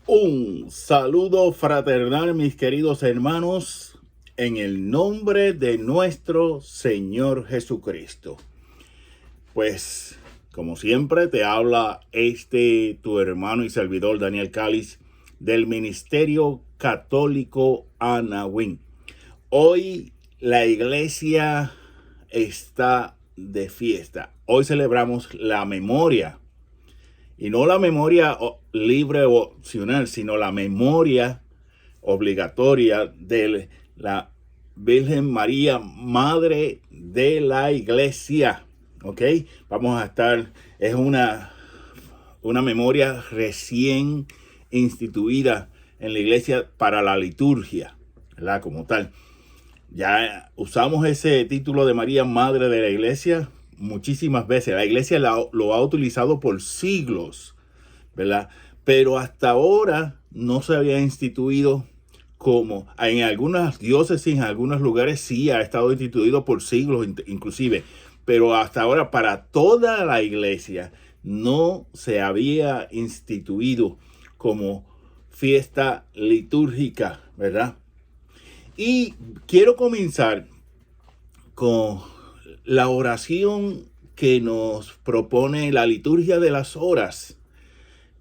Un saludo fraternal, mis queridos hermanos, en el nombre de nuestro Señor Jesucristo. Pues, como siempre, te habla tu hermano y servidor Daniel Cáliz del Ministerio Católico Anahuín. Hoy la iglesia está de fiesta. Hoy celebramos la memoria. Y no la memoria libre o opcional, sino la memoria obligatoria de la Virgen María, Madre de la Iglesia. ¿Ok? Vamos a estar, es una memoria recién instituida en la iglesia para la liturgia, ¿verdad? Como tal. Ya usamos ese título de María, Madre de la Iglesia, muchísimas veces. La iglesia lo ha utilizado por siglos, ¿verdad? Pero hasta ahora no se había instituido como en algunas diócesis, en algunos lugares sí ha estado instituido por siglos inclusive, pero hasta ahora para toda la iglesia no se había instituido como fiesta litúrgica, ¿verdad? Y quiero comenzar con la oración que nos propone la liturgia de las horas,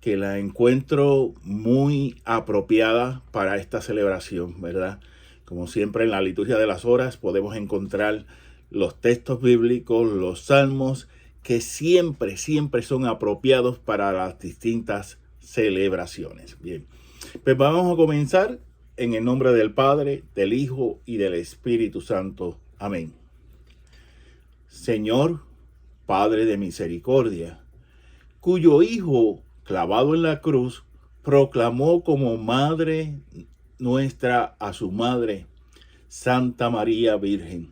que la encuentro muy apropiada para esta celebración, ¿verdad? Como siempre en la liturgia de las horas podemos encontrar los textos bíblicos, los salmos, que siempre son apropiados para las distintas celebraciones. Bien, pues vamos a comenzar en el nombre del Padre, del Hijo y del Espíritu Santo. Amén. Señor, Padre de misericordia, cuyo Hijo, clavado en la cruz, proclamó como Madre nuestra a su Madre, Santa María Virgen.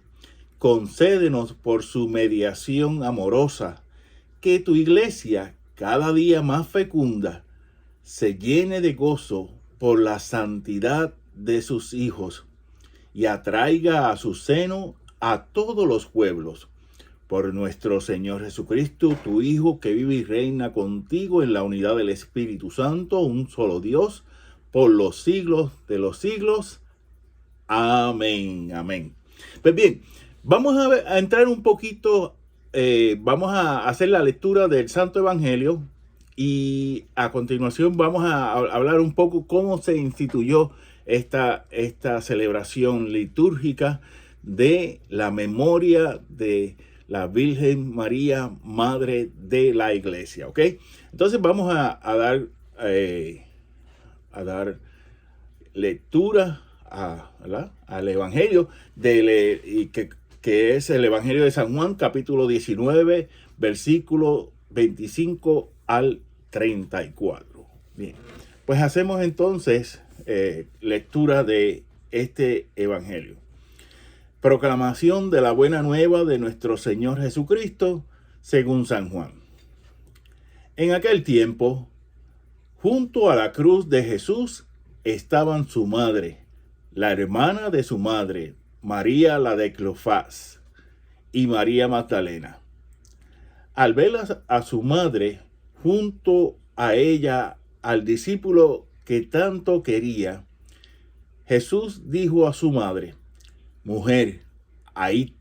Concédenos por su mediación amorosa que tu Iglesia, cada día más fecunda, se llene de gozo por la santidad de sus hijos y atraiga a su seno a todos los pueblos. Por nuestro Señor Jesucristo, tu Hijo, que vive y reina contigo en la unidad del Espíritu Santo, un solo Dios, por los siglos de los siglos. Amén, amén. Pues bien, vamos a entrar un poquito, vamos a hacer la lectura del Santo Evangelio y a continuación vamos a hablar un poco cómo se instituyó esta celebración litúrgica de la memoria de la Virgen María, Madre de la Iglesia, ¿ok? Entonces vamos a dar lectura al Evangelio, que es el Evangelio de San Juan, capítulo 19, versículo 25 al 34. Bien, pues hacemos entonces lectura de este Evangelio. Proclamación de la buena nueva de nuestro Señor Jesucristo, según San Juan. En aquel tiempo, junto a la cruz de Jesús estaban su madre, la hermana de su madre, María la de Cleofás, y María Magdalena. Al ver a su madre junto a ella, al discípulo que tanto quería, Jesús dijo a su madre: Mujer, ahí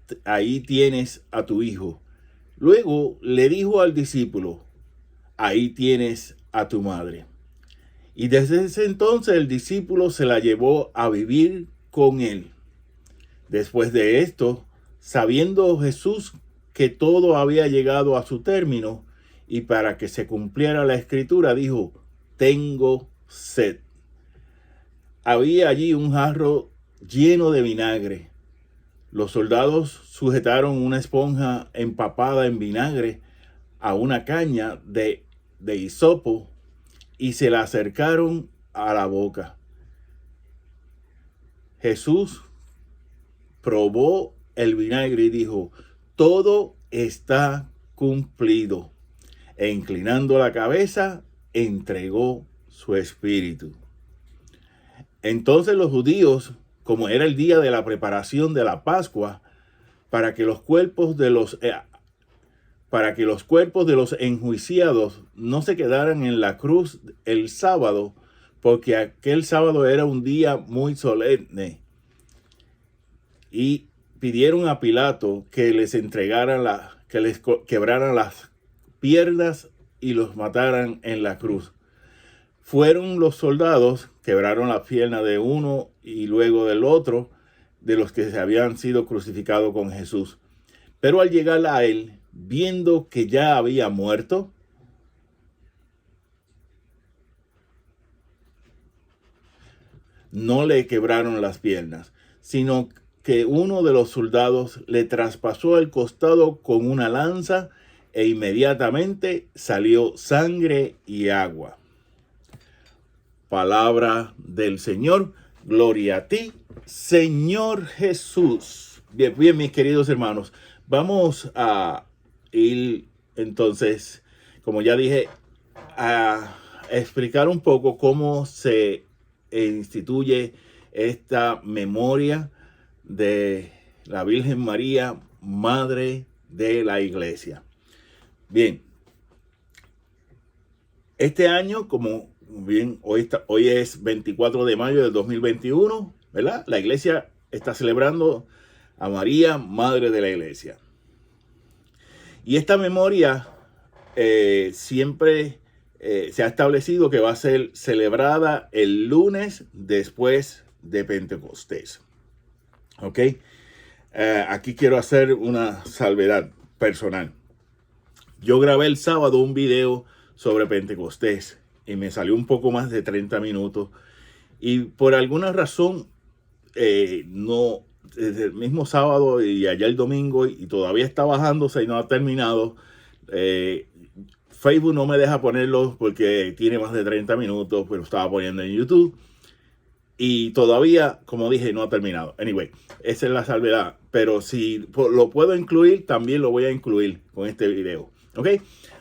tienes a tu hijo. Luego le dijo al discípulo: Ahí tienes a tu madre. Y desde ese entonces el discípulo se la llevó a vivir con él. Después de esto, sabiendo Jesús que todo había llegado a su término, y para que se cumpliera la escritura, dijo: Tengo sed. Había allí un jarro lleno de vinagre. Los soldados sujetaron una esponja empapada en vinagre a una caña de hisopo y se la acercaron a la boca. Jesús probó el vinagre y dijo: Todo está cumplido. E inclinando la cabeza, entregó su espíritu. Entonces los judíos, como era el día de la preparación de la Pascua, para que los cuerpos de los enjuiciados no se quedaran en la cruz el sábado, porque aquel sábado era un día muy solemne, y pidieron a Pilato que les entregaran que les quebraran las piernas y los mataran en la cruz. Fueron los soldados, quebraron la pierna de uno y luego del otro, de los que se habían sido crucificados con Jesús. Pero al llegar a él, viendo que ya había muerto, no le quebraron las piernas, sino que uno de los soldados le traspasó el costado con una lanza e inmediatamente salió sangre y agua. Palabra del Señor. Gloria a ti, Señor Jesús. Bien, bien, mis queridos hermanos, vamos a ir entonces, como ya dije, a explicar un poco cómo se instituye esta memoria de la Virgen María, Madre de la Iglesia. Bien, este año, como bien, hoy es 24 de mayo del 2021, ¿verdad? La Iglesia está celebrando a María, Madre de la Iglesia. Y esta memoria siempre se ha establecido que va a ser celebrada el lunes después de Pentecostés. ¿Ok? Aquí quiero hacer una salvedad personal. Yo grabé el sábado un video sobre Pentecostés y me salió un poco más de 30 minutos. Y por alguna razón, no, desde el mismo sábado y allá el domingo, y todavía está bajándose y no ha terminado. Facebook no me deja ponerlo porque tiene más de 30 minutos, pero estaba poniendo en YouTube. Y todavía, como dije, no ha terminado. Anyway, esa es la salvedad. Pero si lo puedo incluir, también lo voy a incluir con este video. ¿Ok?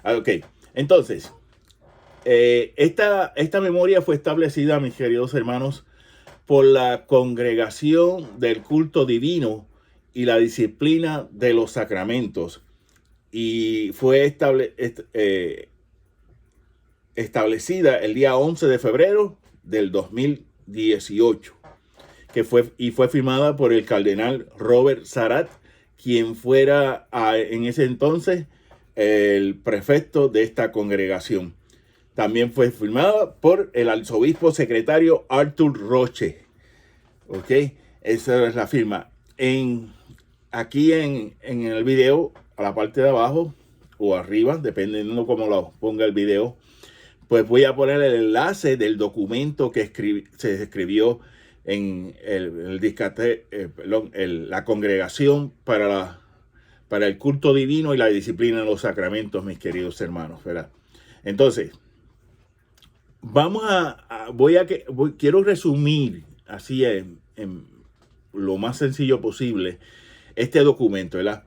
Ok. Entonces, esta memoria fue establecida, mis queridos hermanos, por la Congregación del Culto Divino y la Disciplina de los Sacramentos. Y fue establecida el día 11 de febrero del 2018, fue firmada por el cardenal Robert Sarrat, quien fuera en ese entonces el prefecto de esta congregación. También fue firmada por el arzobispo secretario Arthur Roche. ¿Ok? Esa es la firma. Aquí en el video, a la parte de abajo o arriba, dependiendo cómo lo ponga el video, pues voy a poner el enlace del documento que se escribió en la congregación para el culto divino y la disciplina de los sacramentos, mis queridos hermanos, ¿verdad? Entonces, quiero resumir así en lo más sencillo posible este documento, ¿verdad?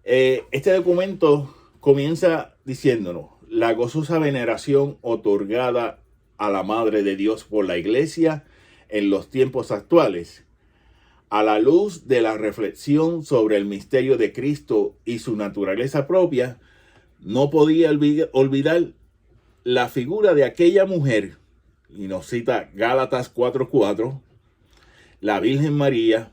Este documento comienza diciéndonos: la gozosa veneración otorgada a la Madre de Dios por la Iglesia en los tiempos actuales, a la luz de la reflexión sobre el misterio de Cristo y su naturaleza propia, no podía olvidar la figura de aquella mujer, y nos cita Gálatas 4:4, la Virgen María,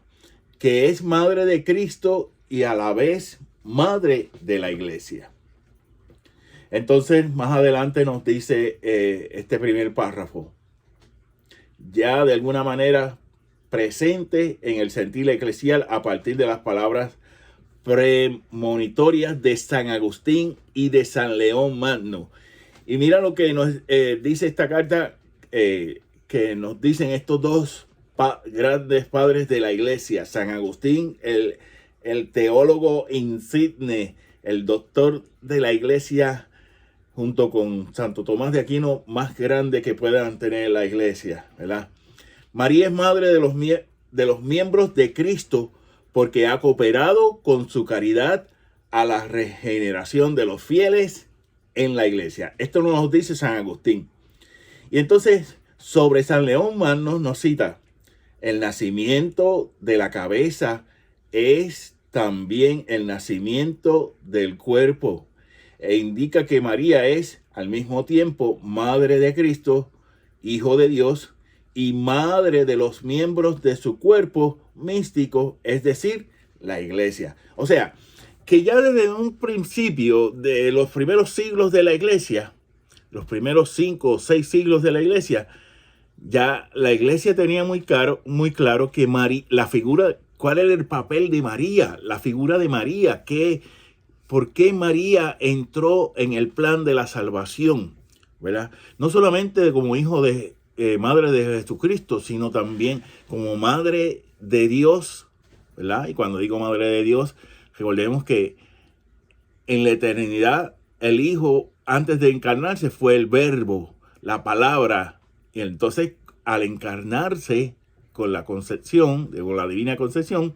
que es Madre de Cristo y a la vez Madre de la Iglesia. Entonces, más adelante nos dice este primer párrafo, ya de alguna manera presente en el sentir eclesial a partir de las palabras premonitorias de San Agustín y de San León Magno. Y mira lo que nos dice esta carta, que nos dicen estos dos grandes padres de la Iglesia: San Agustín, el teólogo insigne, el doctor de la Iglesia, junto con Santo Tomás de Aquino, más grande que puedan tener la Iglesia, ¿verdad? María es madre de los miembros de Cristo porque ha cooperado con su caridad a la regeneración de los fieles en la Iglesia. Esto nos dice San Agustín. Y entonces, sobre San León Magno nos cita: el nacimiento de la cabeza es también el nacimiento del cuerpo, e indica que María es al mismo tiempo Madre de Cristo Hijo de Dios y madre de los miembros de su cuerpo místico, es decir, la iglesia. O sea, que ya desde un principio de los primeros siglos de la iglesia, los primeros 5 o 6 siglos de la iglesia, ya la iglesia tenía muy claro que la figura, cuál era el papel de María, la figura de María, por qué María entró en el plan de la salvación, ¿verdad? No solamente como hijo de madre de Jesucristo, sino también como madre de Dios, ¿verdad? Y cuando digo madre de Dios, recordemos que en la eternidad el Hijo, antes de encarnarse, fue el Verbo, la palabra. Y entonces, al encarnarse con la concepción, con la divina concepción,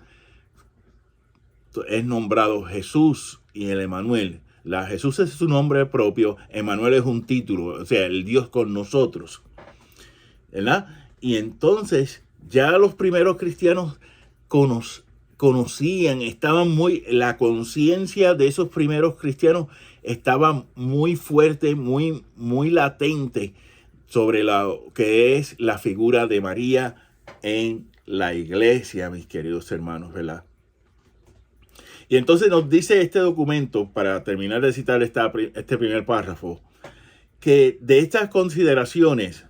es nombrado Jesús y el Emmanuel. Jesús es su nombre propio, Emmanuel es un título, o sea, el Dios con nosotros, ¿verdad? Y entonces ya los primeros cristianos conocían, la conciencia de esos primeros cristianos estaba muy fuerte, muy latente sobre lo que es la figura de María en la iglesia, mis queridos hermanos, ¿verdad? Y entonces nos dice este documento, para terminar de citar este primer párrafo, que de estas consideraciones,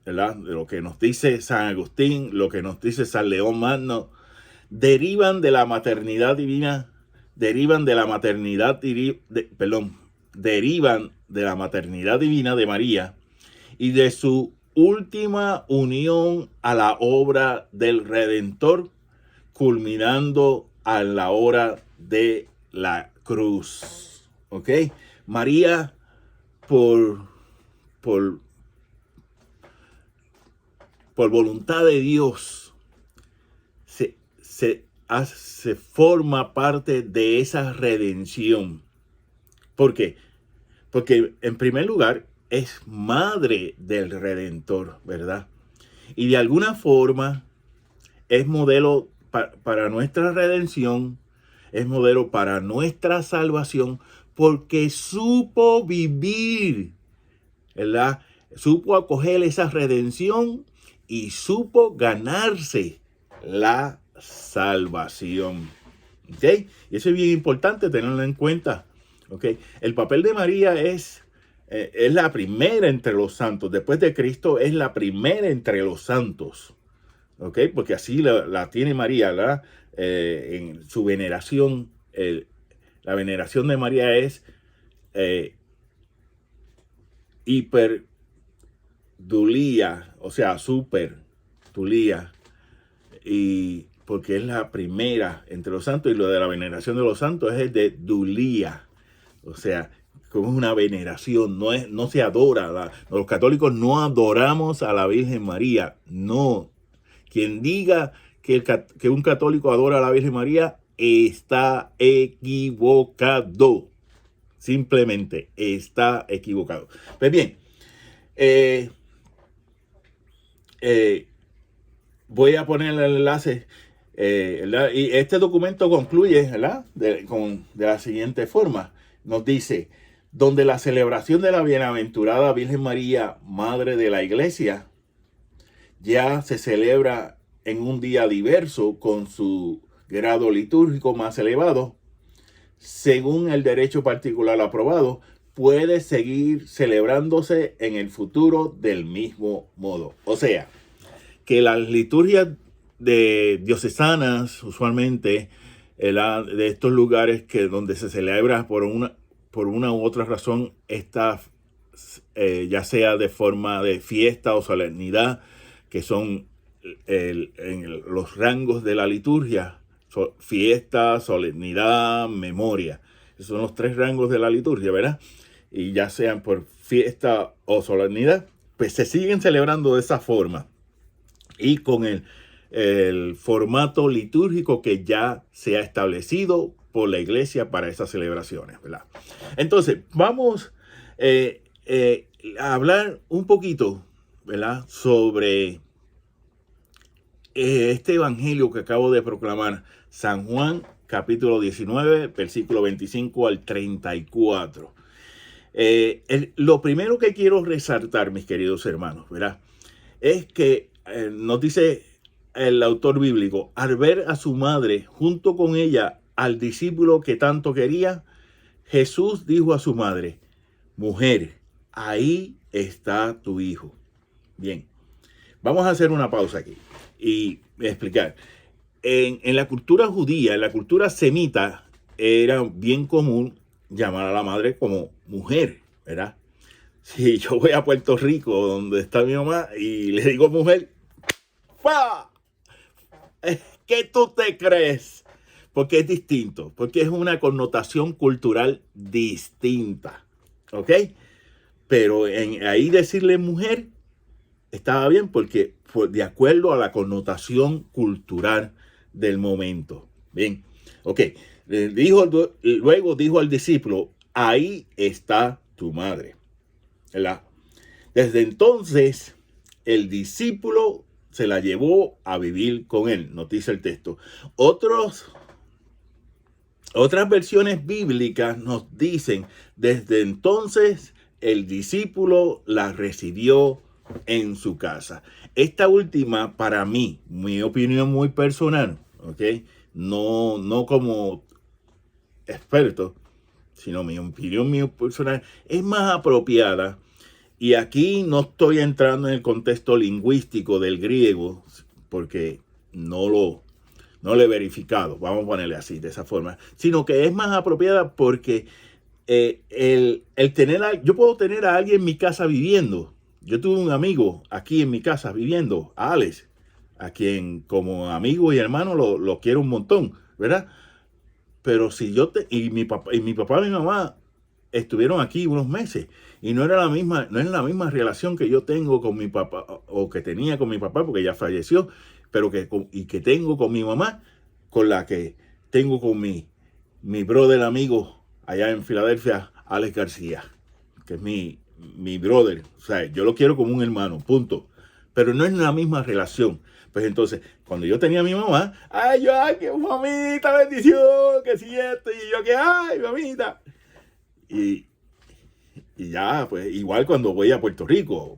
¿verdad?, de lo que nos dice San Agustín, lo que nos dice San León Magno, derivan de la maternidad divina de María y de su última unión a la obra del Redentor, culminando a la hora de la cruz. ¿Ok? María, por voluntad de Dios, se forma parte de esa redención. ¿Por qué? Porque en primer lugar es madre del Redentor, ¿verdad? Y de alguna forma es modelo para nuestra redención, es modelo para nuestra salvación, porque supo vivir, ¿verdad? Supo acoger esa redención y supo ganarse la salvación. ¿Ok? Y eso es bien importante tenerlo en cuenta. ¿Ok? El papel de María es la primera entre los santos. Después de Cristo es la primera entre los santos. ¿Ok? Porque así la tiene María, ¿verdad? En su veneración. La veneración de María es hiperdulía, o sea, superdulía. Y porque es la primera entre los santos, y lo de la veneración de los santos es el de dulía, o sea, como es una veneración, no se adora. Los católicos no adoramos a la Virgen María, no. Quien diga que un católico adora a la Virgen María está equivocado, simplemente está equivocado. Pues bien, voy a poner el enlace, y este documento concluye, ¿verdad?, de la siguiente forma. Nos dice: donde la celebración de la bienaventurada Virgen María, Madre de la Iglesia, ya se celebra en un día diverso con su grado litúrgico más elevado, según el derecho particular aprobado, puede seguir celebrándose en el futuro del mismo modo. O sea, que las liturgias de diocesanas, usualmente, de estos lugares donde se celebra por una u otra razón, ya sea de forma de fiesta o solemnidad, que son los rangos de la liturgia: fiesta, solemnidad, memoria. Esos son los 3 rangos de la liturgia, ¿verdad? Y ya sean por fiesta o solemnidad, pues se siguen celebrando de esa forma, y con el formato litúrgico que ya se ha establecido por la iglesia para esas celebraciones, ¿verdad? Entonces, vamos a hablar un poquito, ¿verdad?, sobre este evangelio que acabo de proclamar, San Juan, capítulo 19, versículo 25 al 34. Lo primero que quiero resaltar, mis queridos hermanos, ¿verdad? Es que nos dice el autor bíblico, al ver a su madre junto con ella al discípulo que tanto quería, Jesús dijo a su madre, mujer, ahí está tu hijo. Bien, vamos a hacer una pausa aquí y explicar. En la cultura judía, en la cultura semita, era bien común llamar a la madre como mujer, ¿verdad? Si yo voy a Puerto Rico, donde está mi mamá, y le digo mujer, ¡pa! ¿Qué tú te crees? Porque es distinto, porque es una connotación cultural distinta, ¿ok? Pero ahí decirle mujer estaba bien porque fue de acuerdo a la connotación cultural del momento. Bien, ok. Luego dijo al discípulo, ahí está tu madre. ¿Verdad? Desde entonces, el discípulo se la llevó a vivir con él, nos dice el texto. Otras versiones bíblicas nos dicen, desde entonces el discípulo la recibió en su casa. Esta última, para mí, mi opinión muy personal, ¿ok? No como experto, sino mi opinión muy personal, es más apropiada. Y aquí no estoy entrando en el contexto lingüístico del griego, porque no lo he verificado, vamos a ponerle así, de esa forma, sino que es más apropiada porque yo puedo tener a alguien en mi casa viviendo. Yo tuve un amigo aquí en mi casa viviendo, a Alex, a quien como amigo y hermano lo quiero un montón, ¿verdad? Pero si y mi papá y mi mamá estuvieron aquí unos meses y no es la misma relación que yo tengo con mi papá o que tenía con mi papá porque ya falleció, pero que tengo con mi mamá, con la que tengo con mi brother amigo allá en Filadelfia, Alex García, que es mi brother. O sea, yo lo quiero como un hermano, punto. Pero no es la misma relación. Pues entonces, cuando yo tenía a mi mamá, ay, que mamita, bendición, que si esto, y yo que, ay, mamita. Y ya, pues igual cuando voy a Puerto Rico,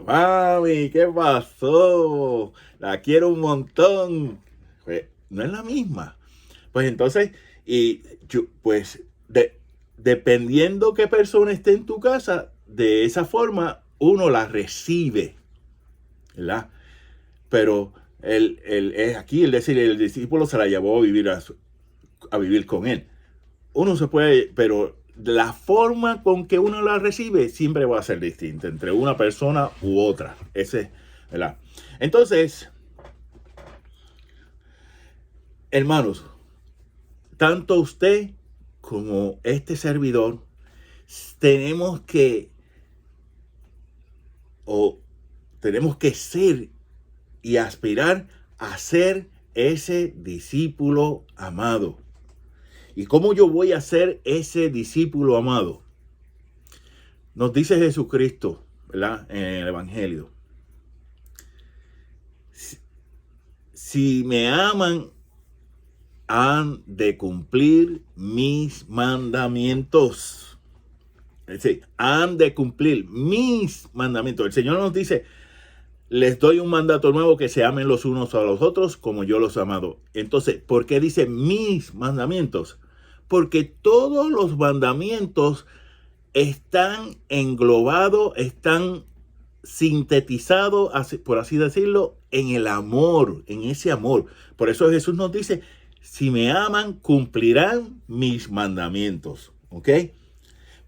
mami, ¿qué pasó? La quiero un montón. Pues no es la misma. Pues entonces, dependiendo qué persona esté en tu casa, de esa forma uno la recibe, ¿verdad? Pero aquí el decir, el discípulo se la llevó a vivir con él. Uno se puede, pero la forma con que uno la recibe siempre va a ser distinta entre una persona u otra. ¿Verdad? Entonces, hermanos, tanto usted como este servidor tenemos que ser y aspirar a ser ese discípulo amado. ¿Y cómo yo voy a ser ese discípulo amado? Nos dice Jesucristo, ¿verdad? En el Evangelio. Si me aman, han de cumplir mis mandamientos. Es decir, han de cumplir mis mandamientos. El Señor nos dice, les doy un mandato nuevo, que se amen los unos a los otros como yo los he amado. Entonces, ¿por qué dice mis mandamientos? Porque todos los mandamientos están englobados, están sintetizados, por así decirlo, en el amor, en ese amor. Por eso Jesús nos dice, si me aman, cumplirán mis mandamientos. ¿Ok?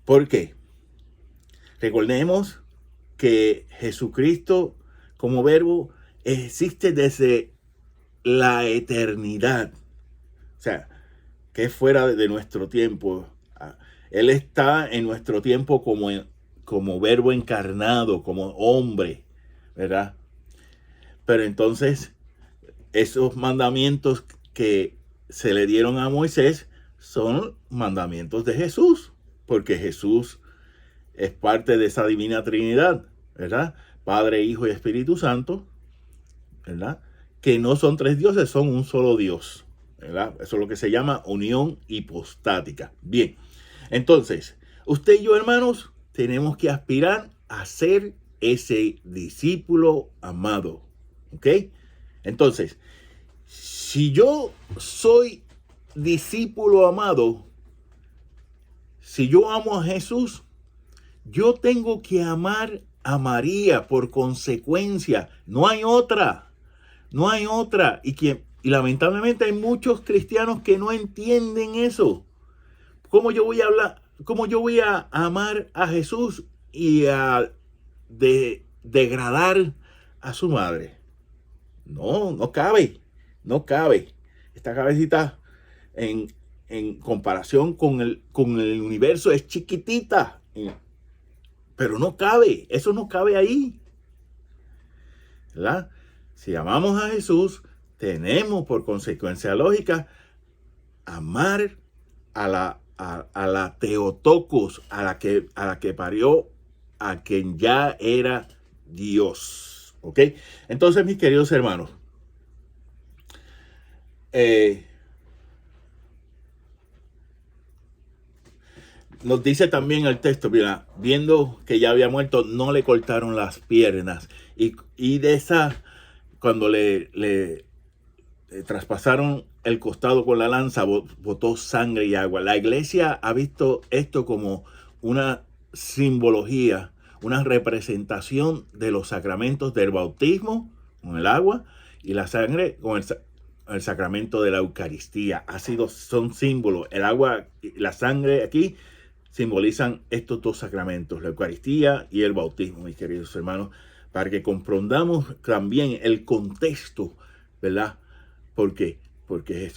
¿Por qué? Recordemos que Jesucristo como verbo existe desde la eternidad. O sea, que es fuera de nuestro tiempo. Él está en nuestro tiempo como verbo encarnado, como hombre, ¿verdad? Pero entonces, esos mandamientos que se le dieron a Moisés son mandamientos de Jesús, porque Jesús es parte de esa divina Trinidad, ¿verdad? Padre, Hijo y Espíritu Santo, ¿verdad? Que no son tres dioses, son un solo Dios, ¿verdad? Eso es lo que se llama unión hipostática. Bien, entonces, Usted y yo, hermanos, tenemos que aspirar a ser ese discípulo amado. ¿Ok? Entonces, si yo soy discípulo amado, si yo amo a Jesús, yo tengo que amar a María por consecuencia. No hay otra. No hay otra. Y lamentablemente hay muchos cristianos que no entienden eso. ¿Cómo yo voy a hablar? ¿Cómo yo voy a amar a Jesús y a degradar a su madre? No, no cabe. No cabe. Esta cabecita en comparación con el universo es chiquitita. Pero no cabe. Eso no cabe ahí. ¿Verdad? Si amamos a Jesús, tenemos por consecuencia lógica amar a la Theotokos, a la que parió a quien ya era Dios. ¿Ok? Entonces, mis queridos hermanos, nos dice también el texto, mira, viendo que ya había muerto, no le cortaron las piernas. Y de esa, cuando le traspasaron el costado con la lanza, botó sangre y agua. La iglesia ha visto esto como una simbología, una representación de los sacramentos del bautismo con el agua y la sangre con el sacramento de la Eucaristía. Son símbolos. El agua y la sangre aquí simbolizan estos dos sacramentos, la Eucaristía y el bautismo, mis queridos hermanos, para que comprendamos también el contexto, ¿verdad? ¿Por qué? Porque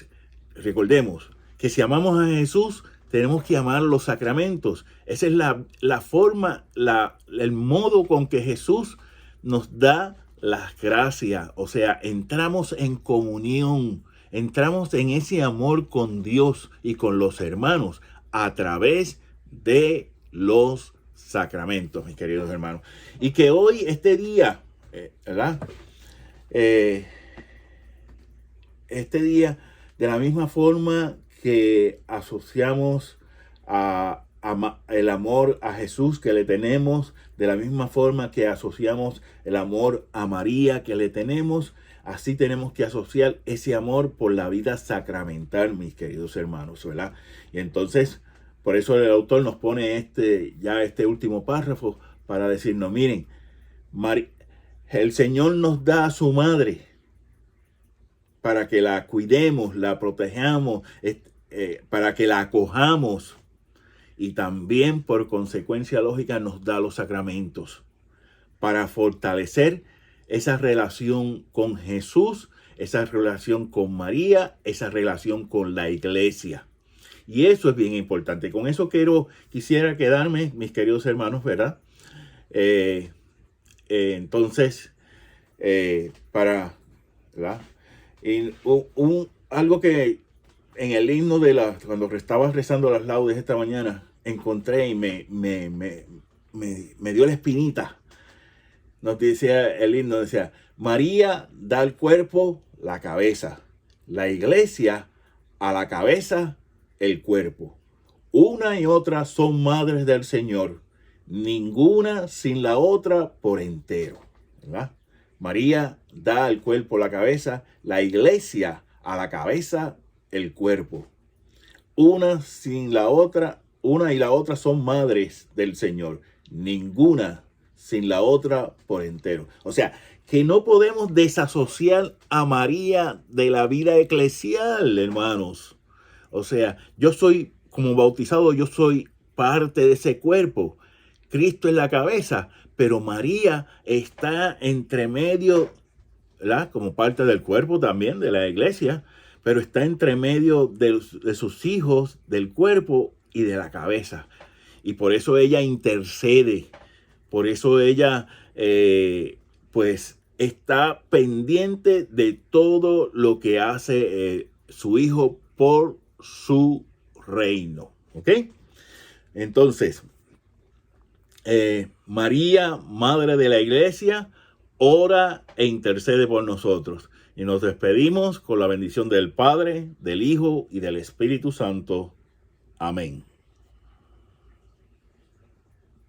recordemos que si amamos a Jesús, tenemos que amar los sacramentos. Esa es la forma, el modo con que Jesús nos da las gracias. O sea, entramos en comunión, entramos en ese amor con Dios y con los hermanos a través de los sacramentos, mis queridos hermanos. Y que hoy, este día, ¿verdad? Este día, de la misma forma que asociamos el amor a Jesús que le tenemos, de la misma forma que asociamos el amor a María que le tenemos, así tenemos que asociar ese amor por la vida sacramental, mis queridos hermanos, ¿verdad? Y entonces, por eso el autor nos pone este último párrafo para decirnos, miren, el Señor nos da a su madre para que la cuidemos, la protejamos, para que la acojamos. Y también, por consecuencia lógica, nos da los sacramentos para fortalecer esa relación con Jesús, esa relación con María, esa relación con la iglesia. Y eso es bien importante. Con eso quisiera quedarme, mis queridos hermanos, ¿verdad? Entonces, ¿verdad? Y algo que en el himno cuando estaba rezando las laudes esta mañana, encontré y me dio la espinita. Nos decía el himno, decía, María da al cuerpo la cabeza, la iglesia a la cabeza el cuerpo. Una y otra son madres del Señor, ninguna sin la otra por entero, ¿verdad? María da al cuerpo la cabeza, la iglesia a la cabeza el cuerpo. Una y la otra son madres del Señor, ninguna sin la otra por entero. O sea, que no podemos desasociar a María de la vida eclesial, hermanos. O sea, yo soy, como bautizado, yo soy parte de ese cuerpo. Cristo es la cabeza, pero María está entre medio, ¿verdad? Como parte del cuerpo también de la iglesia, pero está entre medio de sus hijos, del cuerpo y de la cabeza. Y por eso ella intercede, por eso ella pues está pendiente de todo lo que hace su hijo por su reino. ¿Ok? Entonces, María, Madre de la Iglesia, ora e intercede por nosotros. Y nos despedimos con la bendición del Padre, del Hijo y del Espíritu Santo. Amén.